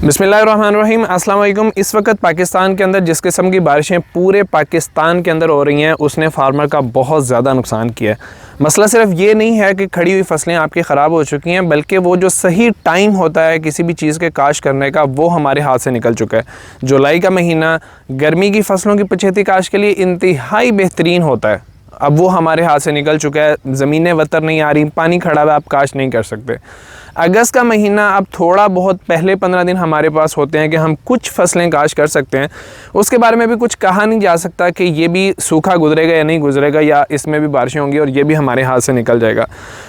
बिस्मिल्लाहिर्रहमानिर्रहीम अस्सलाम वालेकुम। इस वक्त पाकिस्तान के अंदर जिस किस्म की बारिशें पूरे पाकिस्तान के अंदर हो रही हैं उसने फार्मर का बहुत ज़्यादा नुकसान किया है। मसला सिर्फ ये नहीं है कि खड़ी हुई फसलें आपकी ख़राब हो चुकी हैं, बल्कि वो जो सही टाइम होता है किसी भी चीज़ के काश्त करने का वो हमारे हाथ से निकल चुका है। जुलाई का महीना गर्मी की फसलों की पछेती काश्त के लिए इंतहाई बेहतरीन होता है, अब वो हमारे हाथ से निकल चुका है। ज़मीनें वतर नहीं आ रही, पानी खड़ा हुआ, आप काश्त नहीं कर सकते। अगस्त का महीना अब थोड़ा बहुत पहले 15 दिन हमारे पास होते हैं कि हम कुछ फसलें काश्त कर सकते हैं। उसके बारे में भी कुछ कहा नहीं जा सकता कि ये भी सूखा गुजरेगा या नहीं गुजरेगा, या इसमें भी बारिशें होंगी और ये भी हमारे हाथ से निकल जाएगा।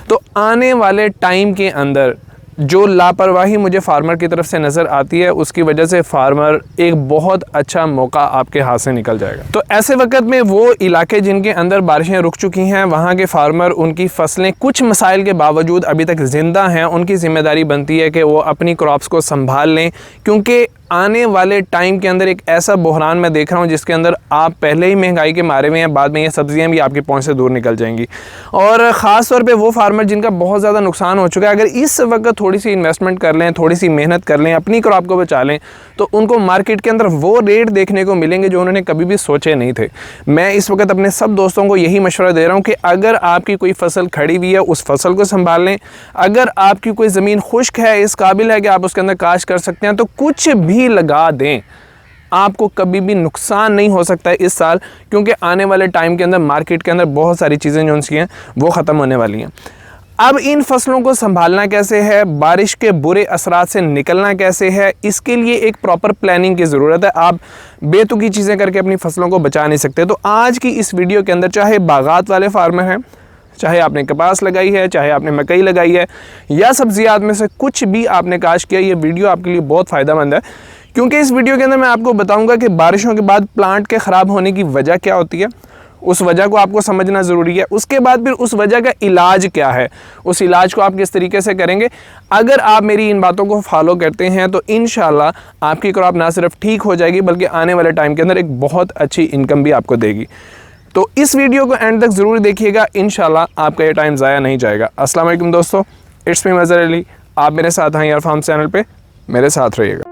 तो आने वाले टाइम के अंदर जो लापरवाही मुझे फार्मर की तरफ से नज़र आती है, उसकी वजह से फार्मर एक बहुत अच्छा मौका आपके हाथ से निकल जाएगा। तो ऐसे वक्त में वो इलाके जिनके अंदर बारिशें रुक चुकी हैं, वहाँ के फार्मर, उनकी फसलें कुछ मसाइल के बावजूद अभी तक ज़िंदा हैं, उनकी ज़िम्मेदारी बनती है कि वो अपनी क्रॉप्स को संभाल लें, क्योंकि आने वाले टाइम के अंदर एक ऐसा बहरान मैं देख रहा हूँ जिसके अंदर आप पहले ही महंगाई के मारे में हैं, बाद में ये सब्जियाँ भी आपकी पहुँच से दूर निकल जाएंगी। और ख़ास तौर पे वो फार्मर जिनका बहुत ज़्यादा नुकसान हो चुका है, अगर इस वक्त थोड़ी सी इन्वेस्टमेंट कर लें, थोड़ी सी मेहनत कर लें, अपनी क्रॉप को बचा लें, तो उनको मार्केट के अंदर वो रेट देखने को मिलेंगे जो उन्होंने कभी भी सोचे नहीं थे। मैं इस वक्त अपने सब दोस्तों को यही मशवरा दे रहा हूँ कि अगर आपकी कोई फसल खड़ी हुई है, उस फसल को संभाल लें। अगर आपकी कोई ज़मीन खुश्क है, इस काबिल है कि आप उसके अंदर काश्त कर सकते हैं, तो कुछ भी लगा दें, आपको कभी भी नुकसान नहीं हो सकता है इस साल, क्योंकि आने वाले टाइम के अंदर मार्केट के अंदर बहुत सारी चीज़ें जो सी हैं वो ख़त्म होने वाली हैं। अब इन फसलों को संभालना कैसे है, बारिश के बुरे असरात से निकलना कैसे है, इसके लिए एक प्रॉपर प्लानिंग की ज़रूरत है। आप बेतुकी चीज़ें करके अपनी फसलों को बचा नहीं सकते। तो आज की इस वीडियो के अंदर, चाहे बागात वाले फार्मर हैं, चाहे आपने कपास लगाई है, चाहे आपने मकई लगाई है, या सब्जियात में से कुछ भी आपने काश्त किया, ये वीडियो आपके लिए बहुत फ़ायदेमंद है, क्योंकि इस वीडियो के अंदर मैं आपको बताऊंगा कि बारिशों के बाद प्लांट के ख़राब होने की वजह क्या होती है, उस वजह को आपको समझना ज़रूरी है। उसके बाद फिर उस वजह का इलाज क्या है, उस इलाज को आप किस तरीके से करेंगे। अगर आप मेरी इन बातों को फॉलो करते हैं तो इंशाल्लाह आपकी क्रॉप ना सिर्फ ठीक हो जाएगी, बल्कि आने वाले टाइम के अंदर एक बहुत अच्छी इनकम भी आपको देगी। तो इस वीडियो को एंड तक ज़रूर देखिएगा, इंशाल्लाह आपका ये टाइम ज़ाया नहीं जाएगा। अस्सलाम वालेकुम दोस्तों, इट्स मी मज़हर अली, आप मेरे साथ हैं यार फार्म चैनल पे, मेरे साथ रहिएगा।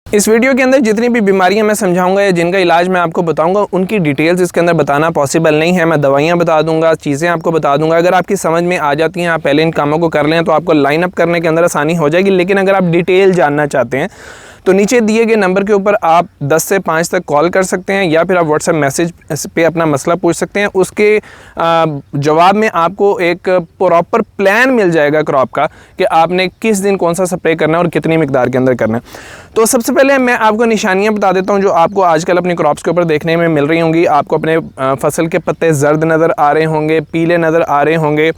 इस वीडियो के अंदर जितनी भी बीमारियां मैं समझाऊंगा या जिनका इलाज मैं आपको बताऊंगा, उनकी डिटेल्स इसके अंदर बताना पॉसिबल नहीं है। मैं दवाइयां बता दूंगा, चीज़ें आपको बता दूंगा। अगर आपकी समझ में आ जाती हैं, आप पहले इन कामों को कर लें, तो आपको लाइन अप करने के अंदर आसानी हो जाएगी। लेकिन अगर आप डिटेल जानना चाहते हैं तो नीचे दिए गए नंबर के ऊपर आप 10 से 5 तक कॉल कर सकते हैं, या फिर आप व्हाट्सएप मैसेज पे अपना मसला पूछ सकते हैं। उसके जवाब में आपको एक प्रॉपर प्लान मिल जाएगा क्रॉप का कि आपने किस दिन कौन सा स्प्रे करना है और कितनी मिकदार के अंदर करना है। तो सबसे पहले मैं आपको निशानियां बता देता हूं जो आपको आजकल अपनी क्रॉप्स के ऊपर देखने में मिल रही होंगी। आपको अपने फसल के पत्ते जर्द नज़र आ रहे होंगे, पीले नज़र आ रहे होंगे।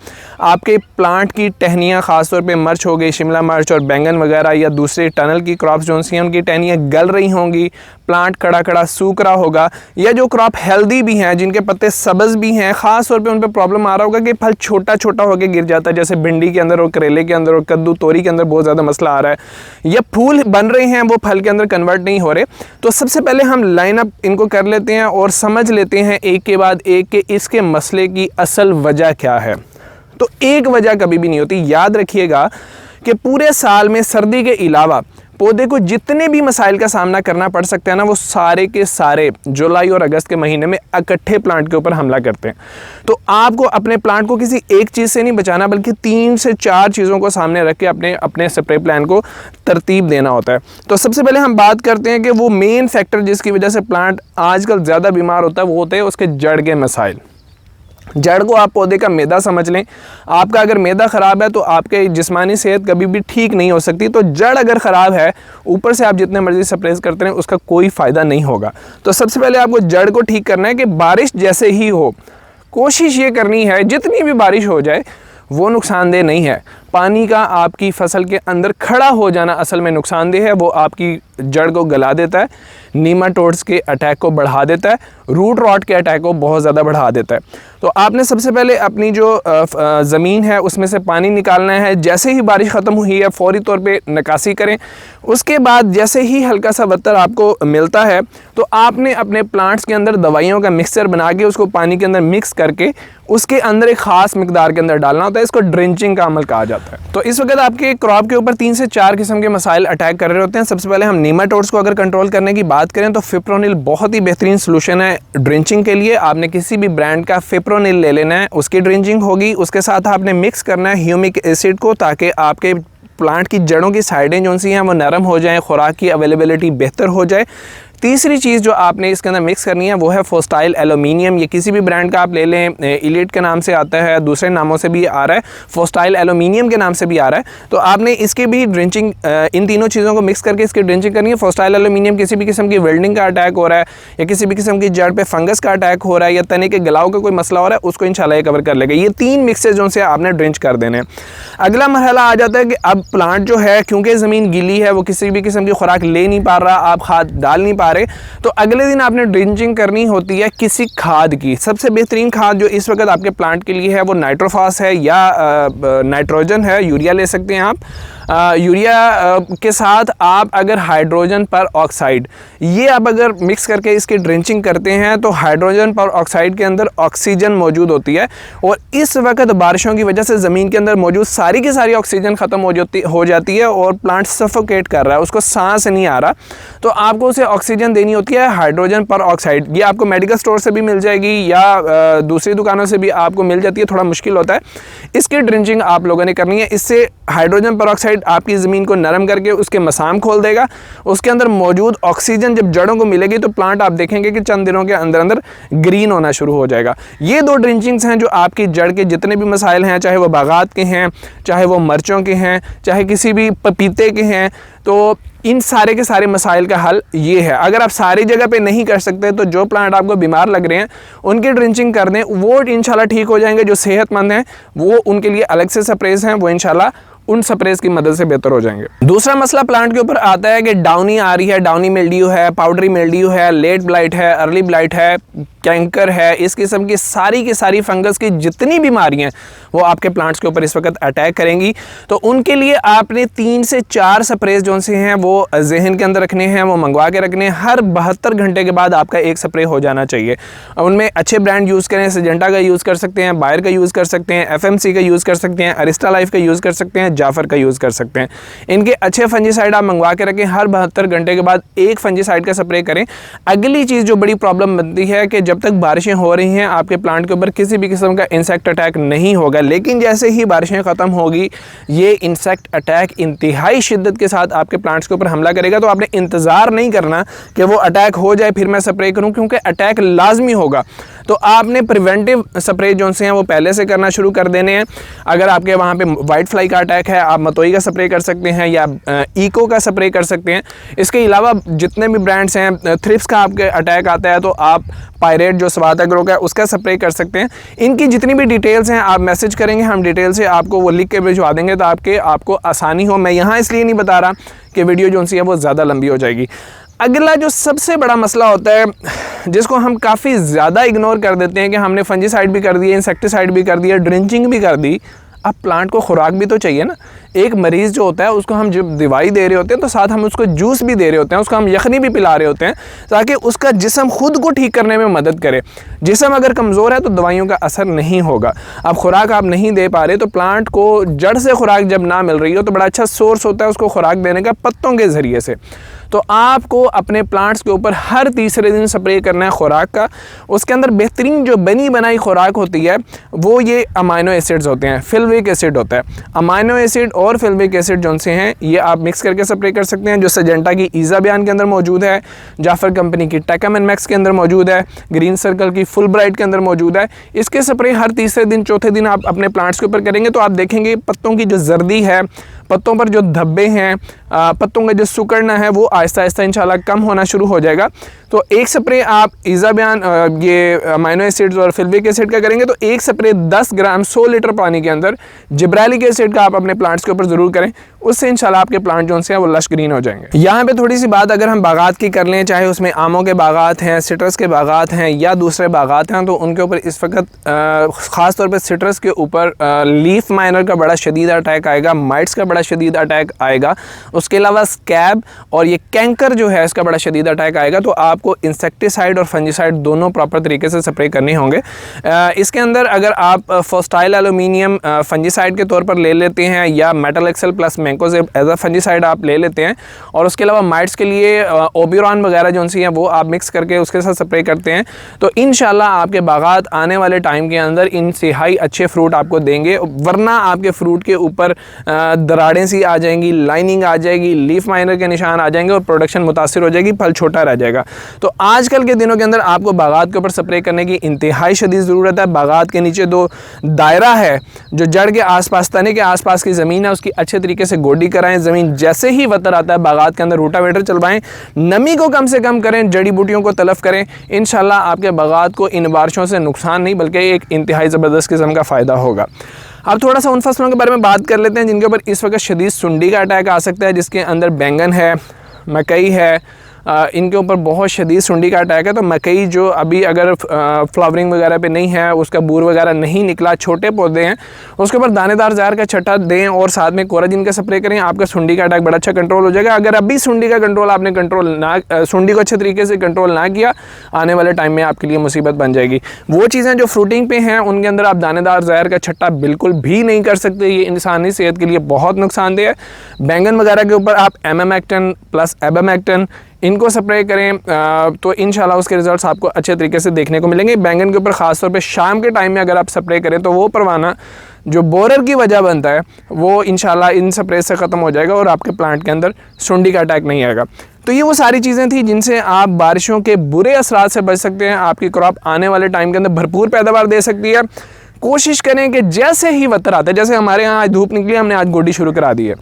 आपके प्लांट की टहनियाँ, ख़ासतौर पे मिर्च हो गई, शिमला मिर्च और बैंगन वगैरह, या दूसरे टनल की क्रॉप्स जो सी हैं उनकी टहनियाँ गल रही होंगी, प्लांट खड़ा खड़ा सूख रहा होगा। या जो क्रॉप हेल्दी भी हैं, जिनके पत्ते सब्ज़ भी हैं, ख़ास तौर पे उन पे प्रॉब्लम आ रहा होगा कि फल छोटा छोटा होकर गिर जाता है, जैसे भिंडी के अंदर और करेले के अंदर और कद्दू तोरी के अंदर बहुत ज़्यादा मसला आ रहा है, या फूल बन रहे हैं वो फल के अंदर कन्वर्ट नहीं हो रहे। तो सबसे पहले हम लाइन अप इनको कर लेते हैं और समझ लेते हैं एक के बाद एक के इसके मसले की असल वजह क्या है। तो एक वजह कभी भी नहीं होती। याद रखिएगा कि पूरे साल में सर्दी के अलावा पौधे को जितने भी मसाइल का सामना करना पड़ सकता है ना, वो सारे के सारे जुलाई और अगस्त के महीने में इकट्ठे प्लांट के ऊपर हमला करते हैं। तो आपको अपने प्लांट को किसी एक चीज़ से नहीं बचाना, बल्कि 3 से 4 चीज़ों को सामने रख के अपने स्प्रे प्लान को तरतीब देना होता है। तो सबसे पहले हम बात करते हैं कि वो मेन फैक्टर जिसकी वजह से प्लांट आजकल ज़्यादा बीमार होता है, वो होते हैं उसके जड़ के मसाइल। जड़ को आप पौधे का मैदा समझ लें। आपका अगर मैदा ख़राब है तो आपके जिस्मानी सेहत कभी भी ठीक नहीं हो सकती। तो जड़ अगर ख़राब है, ऊपर से आप जितने मर्जी स्प्रेज करते रहें, उसका कोई फ़ायदा नहीं होगा। तो सबसे पहले आपको जड़ को ठीक करना है कि बारिश जैसे ही हो, कोशिश ये करनी है जितनी भी बारिश हो जाए वो नुकसानदेह नहीं है। पानी का आपकी फसल के अंदर खड़ा हो जाना असल में नुकसानदेह है, वो आपकी जड़ को गला देता है। नीमाटोड्स के अटैक को बढ़ा देता है, रूट रॉट के अटैक को बहुत ज़्यादा बढ़ा देता है। तो आपने सबसे पहले अपनी जो ज़मीन है उसमें से पानी निकालना है। जैसे ही बारिश ख़त्म हुई है फ़ौरी तौर पे निकासी करें। उसके बाद जैसे ही हल्का सा वत्तर आपको मिलता है तो आपने अपने प्लांट्स के अंदर दवाइयों का मिक्सचर बना के उसको पानी के अंदर मिक्स करके उसके अंदर एक ख़ास मिकदार के अंदर डालना होता है। इसको ड्रेंचिंग का अमल कहा जाता है। तो इस वक्त आपके क्रॉप के ऊपर 3 से 4 किस्म के मसाइल अटैक कर रहे होते हैं। सबसे पहले हम नीमाटोड्स को अगर कंट्रोल करने की बात करें तो फिप्रोनिल बहुत ही बेहतरीन सोल्यूशन है ड्रेंचिंग के लिए। आपने किसी भी ब्रांड का फिप्रोनिल ले लेना है, उसकी ड्रेंचिंग होगी। उसके साथ आपने मिक्स करना है ह्यूमिक एसिड को, ताकि आपके प्लांट की जड़ों की साइडें जो सी हैं वो नरम हो जाएं, खुराक की अवेलेबिलिटी बेहतर हो जाए। तीसरी चीज़ जो आपने इसके अंदर मिक्स करनी है वो है फोस्टाइल एल्यूमिनियम। ये किसी भी ब्रांड का आप ले लें, इलीट के नाम से आता है, दूसरे नामों से भी आ रहा है, फोस्टाइल एल्यूमिनियम के नाम से भी आ रहा है। तो आपने इसके भी ड्रेंचिंग, इन तीनों चीज़ों को मिक्स करके इसकी ड्रेंचिंग करनी है। फोस्टाइल एल्यूमिनियम किसी भी किस्म की वेल्डिंग का अटैक हो रहा है या किसी भी किस्म की जड़ पे फंगस का अटैक हो रहा है या तने के गलाव का कोई मसला हो रहा है, उसको इंशाल्लाह कवर कर लेगा। ये 3 मिक्सेज जो से आपने ड्रेंच कर देने हैं। अगला मरहला आ जाता है कि अब प्लांट जो है, क्योंकि ज़मीन गीली है, वो किसी भी किस्म की खुराक ले नहीं पा रहा, आप खाद डाल नहीं पा रहे, तो अगले दिन आपने ड्रेंचिंग करनी होती है किसी खाद की। सबसे बेहतरीन खाद जो इस वक्त आपके प्लांट के लिए है वो नाइट्रोफास है या नाइट्रोजन है, यूरिया ले सकते हैं आप। यूरिया के साथ आप अगर हाइड्रोजन पर ऑक्साइड, ये आप अगर मिक्स करके इसकी ड्रेंचिंग करते हैं तो हाइड्रोजन पर ऑक्साइड के अंदर ऑक्सीजन मौजूद होती है और इस वक्त बारिशों की वजह से ज़मीन के अंदर मौजूद सारी की सारी ऑक्सीजन ख़त्म हो जाती है और प्लांट सफोकेट कर रहा है, उसको सांस नहीं आ रहा। तो आपको उसे ऑक्सीजन देनी होती है हाइड्रोजन पर ऑक्साइड। ये आपको मेडिकल स्टोर से भी मिल जाएगी या दूसरी दुकानों से भी आपको मिल जाती है, थोड़ा मुश्किल होता है। इसकी ड्रेंचिंग आप लोगों ने करनी है। इससे हाइड्रोजन पर ऑक्साइड आपकी ज़मीन को नरम करके उसके मसाम खोल देगा। उसके अंदर मौजूद ऑक्सीजन जब जड़ों को मिलेगी तो प्लांट आप देखेंगे कि चंद दिनों के अंदर अंदर ग्रीन होना शुरू हो जाएगा। ये 2 ड्रेंचिंग्स हैं जो आपकी जड़ के जितने भी मसाइल हैं, चाहे वो बागात के हैं, चाहे वो मिर्चों के हैं, चाहे किसी भी पपीते के हैं, तो इन सारे के सारे मसाइल का हल ये है। अगर आप सारी जगह पे नहीं कर सकते तो जो प्लांट आपको बीमार लग रहे हैं उनकी ड्रेंचिंग कर दें, वो इंशाल्लाह ठीक हो जाएंगे। जो सेहतमंद हैं वो उनके लिए अलग से स्प्रेज हैं, वो इंशाल्लाह उन स्प्रेज की मदद से बेहतर हो जाएंगे। दूसरा मसला प्लांट के ऊपर आता है कि डाउनी आ रही है, डाउनी मिल्ड्यू है, पाउडरी मिल्ड्यू है, लेट ब्लाइट है, अर्ली ब्लाइट है, कैंकर है, इस किस्म की सारी फंगस की जितनी बीमारियां वो आपके प्लांट्स के ऊपर इस वक्त अटैक करेंगी। तो उनके लिए आपने 3 से 4 स्प्रेज जो से हैं वो जहन के अंदर रखने हैं, वो मंगवा के रखने हैं। हर 72 घंटे के बाद आपका एक स्प्रे हो जाना चाहिए। उनमें अच्छे ब्रांड यूज़ करें, सिजेंटा का यूज़ कर सकते हैं, बायर का यूज़ कर सकते हैं, FMC का यूज़ कर सकते हैं, अरिस्टा लाइफ का यूज़ कर सकते हैं, जाफर का यूज़ कर सकते हैं। इनके अच्छे फंजीसाइड आप मंगवा के रखें। हर 72 घंटे के बाद एक फंजीसाइड का स्प्रे करें। अगली चीज़ जो बड़ी प्रॉब्लम बनती है कि जब तक बारिशें हो रही हैं आपके प्लांट के ऊपर किसी भी किस्म का इंसेक्ट अटैक नहीं होगा, लेकिन जैसे ही बारिशें ख़त्म होगी ये इंसेक्ट अटैक इंतहाई शिद्दत के साथ आपके प्लांट्स के ऊपर हमला करेगा। तो आपने इंतज़ार नहीं करना कि वो अटैक हो जाए फिर मैं स्प्रे करूँ, क्योंकि अटैक लाजमी होगा। तो आपने प्रिवेंटिव स्प्रे जो से हैं वो पहले से करना शुरू कर देने हैं। अगर आपके वहाँ पे वाइट फ्लाई का अटैक है, आप मतोई का स्प्रे कर सकते हैं या इको का स्प्रे कर सकते हैं। इसके अलावा जितने भी ब्रांड्स हैं, थ्रिप्स का आपके अटैक आता है तो आप पायरेट जो स्वाद एग्रो का है उसका स्प्रे कर सकते हैं। इनकी जितनी भी डिटेल्स हैं आप मैसेज करेंगे, हम डिटेल से आपको वो लिख के भिजवा देंगे तो आपको आसानी हो। मैं यहाँ इसलिए नहीं बता रहा कि वीडियो जो सी है वो ज़्यादा लंबी हो जाएगी। अगला जो सबसे बड़ा मसला होता है जिसको हम काफ़ी ज़्यादा इग्नोर कर देते हैं कि हमने फंजीसाइड भी कर दिया, इंसेक्टिसाइड भी कर दिया, ड्रेंचिंग भी कर दी, अब प्लांट को खुराक भी तो चाहिए ना। एक मरीज़ जो होता है उसको हम जब दवाई दे रहे होते हैं तो साथ हम उसको जूस भी दे रहे होते हैं, उसको हम यखनी भी पिला रहे होते हैं ताकि उसका जिस्म खुद को ठीक करने में मदद करे। जिस्म अगर कमज़ोर है तो दवाइयों का असर नहीं होगा। अब खुराक आप नहीं दे पा रहे तो प्लांट को जड़ से खुराक जब ना मिल रही हो तो बड़ा अच्छा सोर्स होता है उसको खुराक देने का पत्तों के ज़रिए से। तो आपको अपने प्लांट्स के ऊपर हर तीसरे दिन स्प्रे करना है खुराक का। उसके अंदर बेहतरीन जो बनी बनाई खुराक होती है वो ये अमाइनो एसिड्स होते हैं, फिल्विक एसिड होता है। अमाइनो एसिड और फिल्विक एसिड जो से हैं ये आप मिक्स करके स्प्रे कर सकते हैं, जो सिजेंटा की ईज़ा बयान के अंदर मौजूद है, जाफर कंपनी की टेकम एंड मैक्स के अंदर मौजूद है, ग्रीन सर्कल की फुल ब्राइट के अंदर मौजूद है। इसके स्प्रे हर तीसरे दिन चौथे दिन आप अपने प्लांट्स के ऊपर करेंगे तो आप देखेंगे पत्तों की जो जर्दी है, पत्तों पर जो धब्बे हैं, पत्तों का जो सुकड़ना है वो आहिस्ता आहिस्ता इंशाल्लाह कम होना शुरू हो जाएगा। तो एक स्प्रे आप इजाबियान ये अमाइनो एसिड्स और फिल्विक एसिड का करेंगे तो एक स्प्रे 10 ग्राम 100 लीटर पानी के अंदर जिब्रालिक एसिड का आप अपने प्लांट्स के ऊपर ज़रूर करें, उससे इंशाल्लाह आपके प्लांट जो हैं वो लश ग्रीन हो जाएंगे। यहाँ पे थोड़ी सी बात अगर हम बागात की कर लें, चाहे उसमें आमों के बागात हैं, सिट्रस के बागात हैं या दूसरे बागात हैं, तो उनके ऊपर इस वक्त ख़ास तौर पर सिट्रस के ऊपर लीफ माइनर का बड़ा शदीद अटैक आएगा, माइट्स का बड़ा शदीद अटैक आएगा, उसके अलावा स्कैब और ये कैंकर जो है इसका बड़ा शदीद अटैक आएगा। तो आपको इंसेक्टिसाइड और फंजीसाइड दोनों प्रॉपर तरीके से स्प्रे करने होंगे। इसके अंदर अगर आप फोस्टाइल एलुमिनियम फंजीसाइड के तौर पर ले लेते हैं या metalaxyl plus mancozeb as a fungicide आप ले लेते हैं, और उसके अलावा माइट्स के लिए ओबिरॉन वगैरह जो सी हैं वो आप मिक्स करके उसके साथ स्प्रे करते हैं, तो इंशाल्लाह आपके बागात आने वाले टाइम के अंदर इंतहाई अच्छे फ्रूट आपको देंगे। वरना आपके फ्रूट के ऊपर दरारें सी आ जाएंगी, लाइनिंग आ जाएगी, लीफ माइनर के निशान आ जाएंगे और प्रोडक्शन मुतासिर हो जाएगी, फल छोटा रह जाएगा। तो आजकल के दिनों के अंदर आपको बागात के ऊपर स्प्रे करने की इंतहाई शदीद ज़रूरत है। बागात के नीचे दो दायरा है जो जड़ के आसपास, तने के आसपास की ज़मीन है, उसकी अच्छे तरीके से गोडी कराएं। ज़मीन जैसे ही वतर आता है बागात के अंदर रूटावेटर चलवाएं, नमी को कम से कम करें, जड़ी बूटियों को तलफ करें। इंशाल्लाह आपके बागात को इन बारिशों से नुकसान नहीं बल्कि एक इंतहाई ज़बरदस्त किस्म का फ़ायदा होगा। अब थोड़ा सा उन फसलों के बारे में बात कर लेते हैं जिनके ऊपर इस वक्त शदीद सुंडी का अटैक आ सकता है, जिसके अंदर बैंगन है, मकई है, इनके ऊपर बहुत शदीद सुंडी का अटैक है। तो मकई जो अभी अगर फ्लावरिंग वगैरह पे नहीं है, उसका बूर वगैरह नहीं निकला, छोटे पौधे हैं, उसके ऊपर दानेदार ज़हर का छट्टा दें और साथ में कोराजिन का स्प्रे करें, आपका सुंडी का अटैक बड़ा अच्छा कंट्रोल हो जाएगा। अगर अभी सुंडी का कंट्रोल आपने सुंडी को अच्छे तरीके से कंट्रोल ना किया, आने वाले टाइम में आपके लिए मुसीबत बन जाएगी। वो चीज़ें जो फ्रूटिंग पे हैं उनके अंदर आप दानेदार ज़हर का छट्टा बिल्कुल भी नहीं कर सकते, ये इंसानी सेहत के लिए बहुत नुकसानदेह है। बैंगन वगैरह के ऊपर आप एमामेक्टिन प्लस एबामेक्टिन इनको स्प्रे करें तो इंशाल्लाह उसके रिजल्ट्स आपको अच्छे तरीके से देखने को मिलेंगे। बैंगन के ऊपर ख़ास तौर पे शाम के टाइम में अगर आप स्प्रे करें तो वो परवाना जो बोरर की वजह बनता है वो इंशाल्लाह इन स्प्रे से ख़त्म हो जाएगा और आपके प्लांट के अंदर सुंडी का अटैक नहीं आएगा। तो ये वो सारी चीज़ें थी जिनसे आप बारिशों के बुरे असरात से बच सकते हैं। आपकी क्रॉप आने वाले टाइम के अंदर भरपूर पैदावार दे सकती है। कोशिश करें कि जैसे ही वतर आता है, जैसे हमारे यहाँ आज धूप निकली, हमने आज गोडी शुरू करा दी है,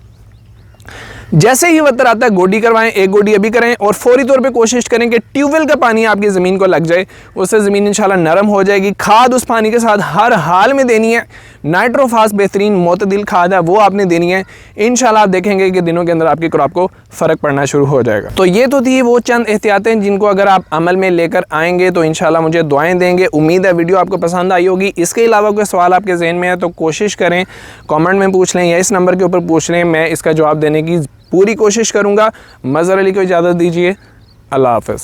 जैसे ही वतर आता है गोडी करवाएं, एक गोडी अभी करें और फौरी तौर पे कोशिश करें कि ट्यूबवेल का पानी आपकी ज़मीन को लग जाए, उससे ज़मीन इंशाल्लाह नरम हो जाएगी। खाद उस पानी के साथ हर हाल में देनी है, नाइट्रोफास बेहतरीन मोतदिल खाद है वो आपने देनी है। इंशाल्लाह आप देखेंगे कि दिनों के अंदर आपकी क्रॉप को फ़र्क पड़ना शुरू हो जाएगा। तो ये तो थी वो चंद एहतियातें जिनको अगर आप अमल में लेकर आएंगे तो इंशाल्लाह मुझे दुआएं देंगे। उम्मीद है वीडियो आपको पसंद आई होगी। इसके अलावा कोई सवाल आपके जहन में है तो कोशिश करें कमेंट में पूछ लें या इस नंबर के ऊपर पूछ लें, मैं इसका जवाब देने की पूरी कोशिश करूँगा। मज़हर अली को इजाज़त दीजिए। अल्लाह हाफ़िज़।